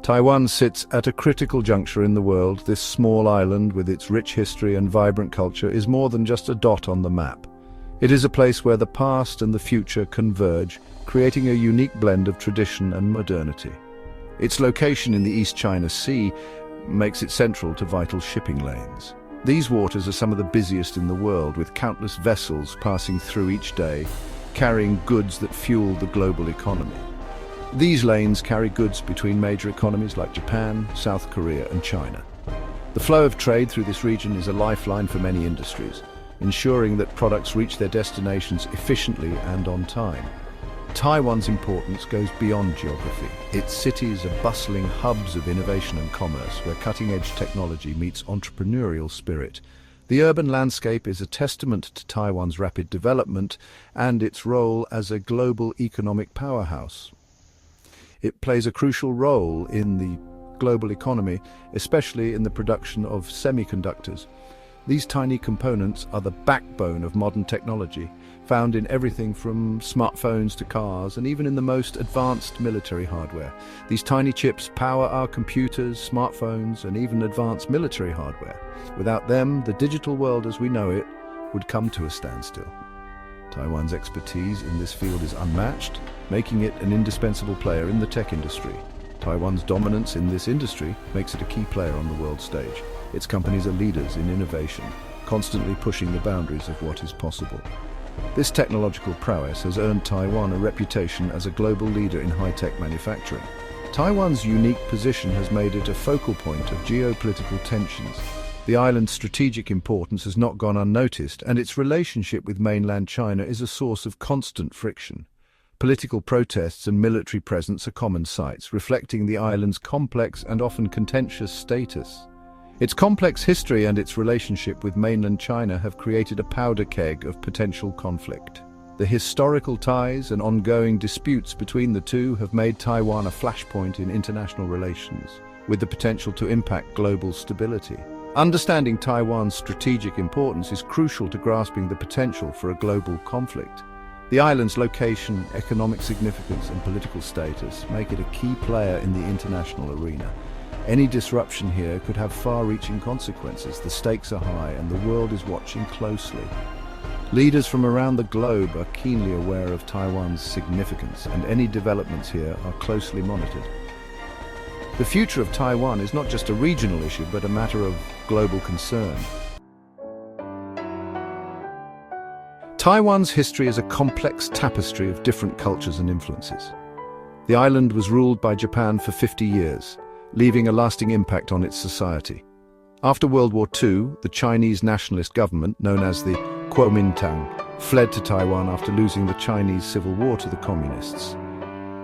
Taiwan sits at a critical juncture in the world. This small island, with its rich history and vibrant culture, is more than just a dot on the map. It is a place where the past and the future converge, creating a unique blend of tradition and modernity. Its location in the East China Sea makes it central to vital shipping lanes. These waters are some of the busiest in the world, with countless vessels passing through each day, carrying goods that fuel the global economy. These lanes carry goods between major economies like Japan, South Korea, and China. The flow of trade through this region is a lifeline for many industries, ensuring that products reach their destinations efficiently and on time. Taiwan's importance goes beyond geography. Its cities are bustling hubs of innovation and commerce, where cutting-edge technology meets entrepreneurial spirit. The urban landscape is a testament to Taiwan's rapid development and its role as a global economic powerhouse. It plays a crucial role in the global economy, especially in the production of semiconductors. These tiny components are the backbone of modern technology, found in everything from smartphones to cars and even in the most advanced military hardware. These tiny chips power our computers, smartphones, and even advanced military hardware. Without them, the digital world as we know it would come to a standstill. Taiwan's expertise in this field is unmatched, making it an indispensable player in the tech industry. Taiwan's dominance in this industry makes it a key player on the world stage. Its companies are leaders in innovation, constantly pushing the boundaries of what is possible. This technological prowess has earned Taiwan a reputation as a global leader in high-tech manufacturing. Taiwan's unique position has made it a focal point of geopolitical tensions. The island's strategic importance has not gone unnoticed, and its relationship with mainland China is a source of constant friction. Political protests and military presence are common sights, reflecting the island's complex and often contentious status. Its complex history and its relationship with mainland China have created a powder keg of potential conflict. The historical ties and ongoing disputes between the two have made Taiwan a flashpoint in international relations, with the potential to impact global stability. Understanding Taiwan's strategic importance is crucial to grasping the potential for a global conflict. The island's location, economic significance, and political status make it a key player in the international arena. Any disruption here could have far-reaching consequences. The stakes are high, and the world is watching closely. Leaders from around the globe are keenly aware of Taiwan's significance, and any developments here are closely monitored. The future of Taiwan is not just a regional issue, but a matter of global concern. Taiwan's history is a complex tapestry of different cultures and influences. The island was ruled by Japan for 50 years, leaving a lasting impact on its society. After World War II, the Chinese nationalist government, known as the Kuomintang, fled to Taiwan after losing the Chinese Civil War to the Communists.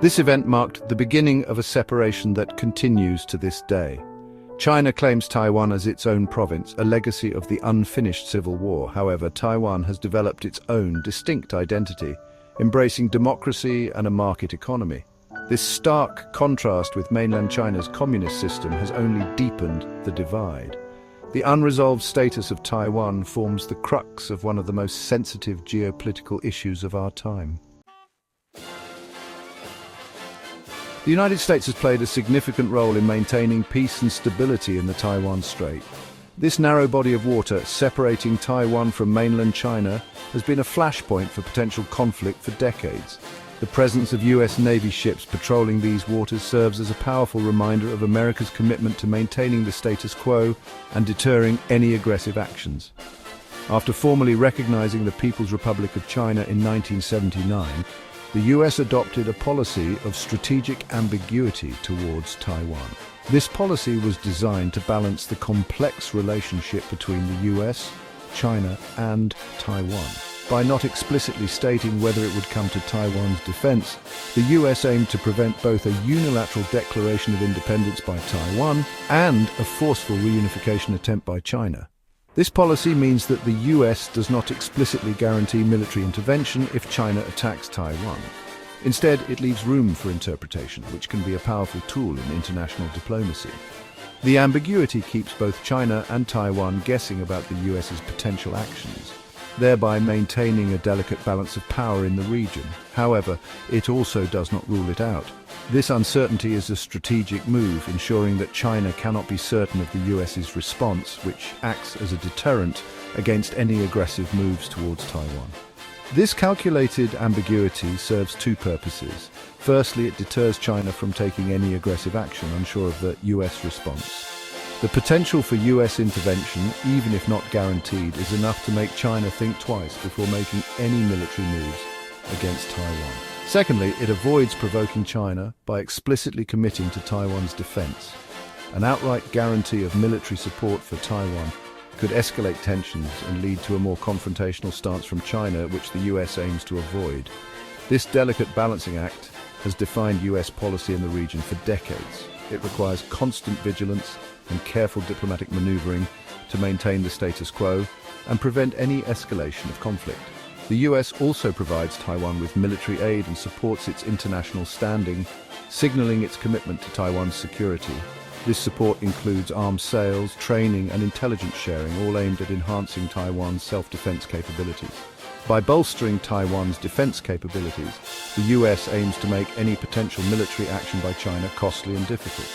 This event marked the beginning of a separation that continues to this day. China claims Taiwan as its own province, a legacy of the unfinished Civil War. However, Taiwan has developed its own distinct identity, embracing democracy and a market economy. This stark contrast with mainland China's communist system has only deepened the divide. The unresolved status of Taiwan forms the crux of one of the most sensitive geopolitical issues of our time. The United States has played a significant role in maintaining peace and stability in the Taiwan Strait. This narrow body of water separating Taiwan from mainland China has been a flashpoint for potential conflict for decades. The presence of US Navy ships patrolling these waters serves as a powerful reminder of America's commitment to maintaining the status quo and deterring any aggressive actions. After formally recognizing the People's Republic of China in 1979, the US adopted a policy of strategic ambiguity towards Taiwan. This policy was designed to balance the complex relationship between the US, China, and Taiwan. By not explicitly stating whether it would come to Taiwan's defense, the US aimed to prevent both a unilateral declaration of independence by Taiwan and a forceful reunification attempt by China. This policy means that the US does not explicitly guarantee military intervention if China attacks Taiwan. Instead, it leaves room for interpretation, which can be a powerful tool in international diplomacy. The ambiguity keeps both China and Taiwan guessing about the US's potential actions. thereby maintaining a delicate balance of power in the region. However, it also does not rule it out. This uncertainty is a strategic move, ensuring that China cannot be certain of the US's response, which acts as a deterrent against any aggressive moves towards Taiwan. This calculated ambiguity serves two purposes. Firstly, it deters China from taking any aggressive action, unsure of the US response. The potential for US intervention, even if not guaranteed, is enough to make China think twice before making any military moves against Taiwan. Secondly, it avoids provoking China by explicitly committing to Taiwan's defense. An outright guarantee of military support for Taiwan could escalate tensions and lead to a more confrontational stance from China, which the US aims to avoid. This delicate balancing act has defined US policy in the region for decades. It requires constant vigilance and careful diplomatic maneuvering to maintain the status quo and prevent any escalation of conflict. The US also provides Taiwan with military aid and supports its international standing, signaling its commitment to Taiwan's security. This support includes arms sales, training and intelligence sharing, all aimed at enhancing Taiwan's self-defense capabilities. By bolstering Taiwan's defense capabilities, the US aims to make any potential military action by China costly and difficult.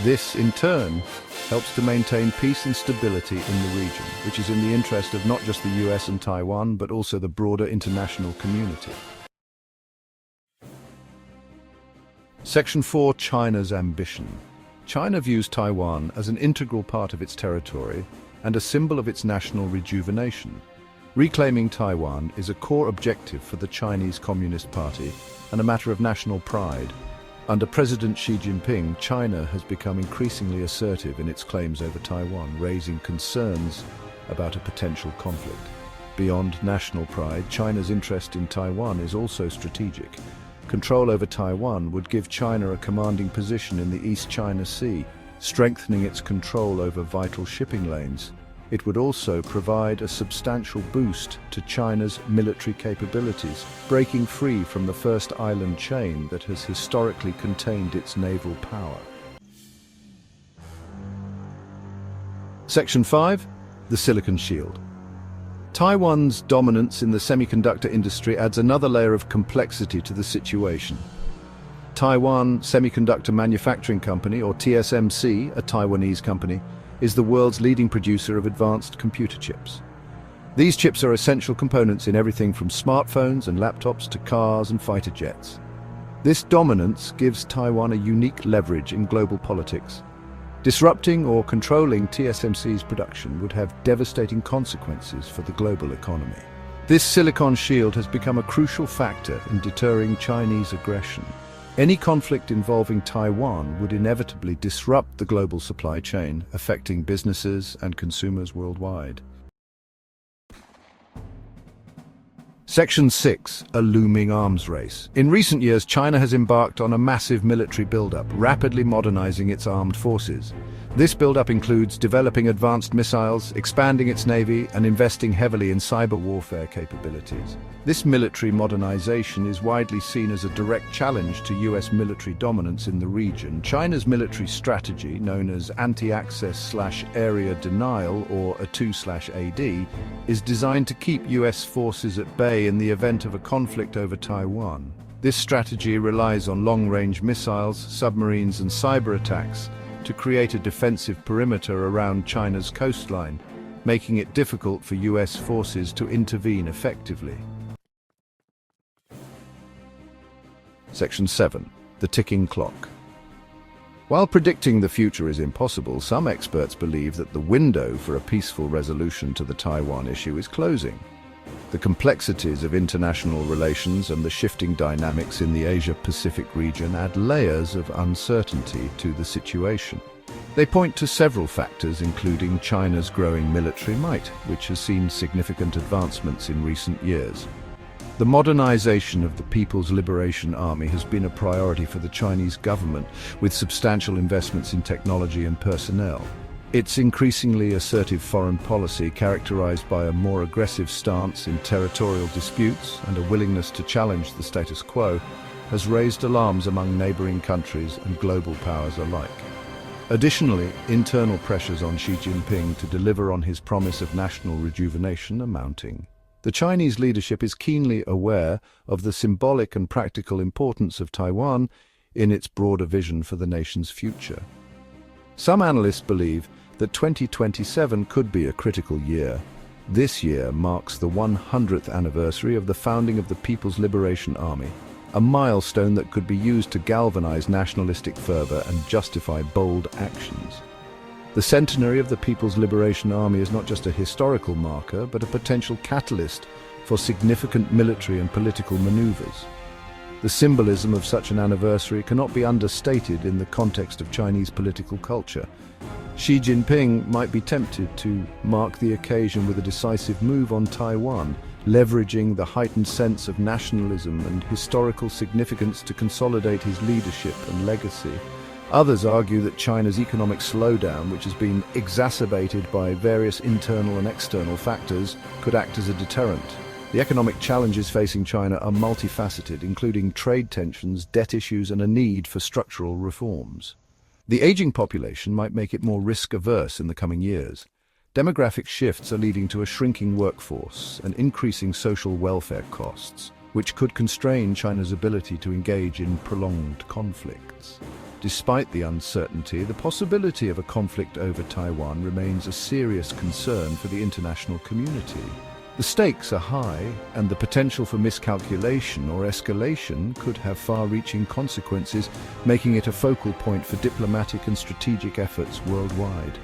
This, in turn, helps to maintain peace and stability in the region, which is in the interest of not just the US and Taiwan, but also the broader international community. Section 4. China's ambition. China views Taiwan as an integral part of its territory and a symbol of its national rejuvenation. Reclaiming Taiwan is a core objective for the Chinese Communist Party and a matter of national pride. Under President Xi Jinping, China has become increasingly assertive in its claims over Taiwan, raising concerns about a potential conflict. Beyond national pride, China's interest in Taiwan is also strategic. Control over Taiwan would give China a commanding position in the East China Sea, strengthening its control over vital shipping lanes. It would also provide a substantial boost to China's military capabilities, breaking free from the first island chain that has historically contained its naval power. Section 5. The Silicon Shield. Taiwan's dominance in the semiconductor industry adds another layer of complexity to the situation. Taiwan Semiconductor Manufacturing Company, or TSMC, a Taiwanese company, is the world's leading producer of advanced computer chips. These chips are essential components in everything from smartphones and laptops to cars and fighter jets. This dominance gives Taiwan a unique leverage in global politics. Disrupting or controlling TSMC's production would have devastating consequences for the global economy. This silicon shield has become a crucial factor in deterring Chinese aggression. Any conflict involving Taiwan would inevitably disrupt the global supply chain, affecting businesses and consumers worldwide. Section 6. A looming arms race. In recent years, China has embarked on a massive military buildup, rapidly modernizing its armed forces. This buildup includes developing advanced missiles, expanding its navy, and investing heavily in cyber warfare capabilities. This military modernization is widely seen as a direct challenge to US military dominance in the region. China's military strategy, known as anti-access/area denial, or A2/AD, is designed to keep US forces at bay in the event of a conflict over Taiwan. This strategy relies on long-range missiles, submarines, and cyber attacks to create a defensive perimeter around China's coastline, making it difficult for US forces to intervene effectively. Section 7. The ticking clock. While predicting the future is impossible, some experts believe that the window for a peaceful resolution to the Taiwan issue is closing. The complexities of international relations and the shifting dynamics in the Asia-Pacific region add layers of uncertainty to the situation. They point to several factors, including China's growing military might, which has seen significant advancements in recent years. The modernization of the People's Liberation Army has been a priority for the Chinese government, with substantial investments in technology and personnel. Its increasingly assertive foreign policy, characterized by a more aggressive stance in territorial disputes and a willingness to challenge the status quo, has raised alarms among neighboring countries and global powers alike. Additionally, internal pressures on Xi Jinping to deliver on his promise of national rejuvenation are mounting. The Chinese leadership is keenly aware of the symbolic and practical importance of Taiwan in its broader vision for the nation's future. Some analysts believe that 2027 could be a critical year. This year marks the 100th anniversary of the founding of the People's Liberation Army, a milestone that could be used to galvanize nationalistic fervor and justify bold actions. The centenary of the People's Liberation Army is not just a historical marker, but a potential catalyst for significant military and political maneuvers. The symbolism of such an anniversary cannot be understated in the context of Chinese political culture. Xi Jinping might be tempted to mark the occasion with a decisive move on Taiwan, leveraging the heightened sense of nationalism and historical significance to consolidate his leadership and legacy. Others argue that China's economic slowdown, which has been exacerbated by various internal and external factors, could act as a deterrent. The economic challenges facing China are multifaceted, including trade tensions, debt issues, and a need for structural reforms. The aging population might make it more risk-averse in the coming years. Demographic shifts are leading to a shrinking workforce and increasing social welfare costs, which could constrain China's ability to engage in prolonged conflicts. Despite the uncertainty, the possibility of a conflict over Taiwan remains a serious concern for the international community. The stakes are high, and the potential for miscalculation or escalation could have far-reaching consequences, making it a focal point for diplomatic and strategic efforts worldwide.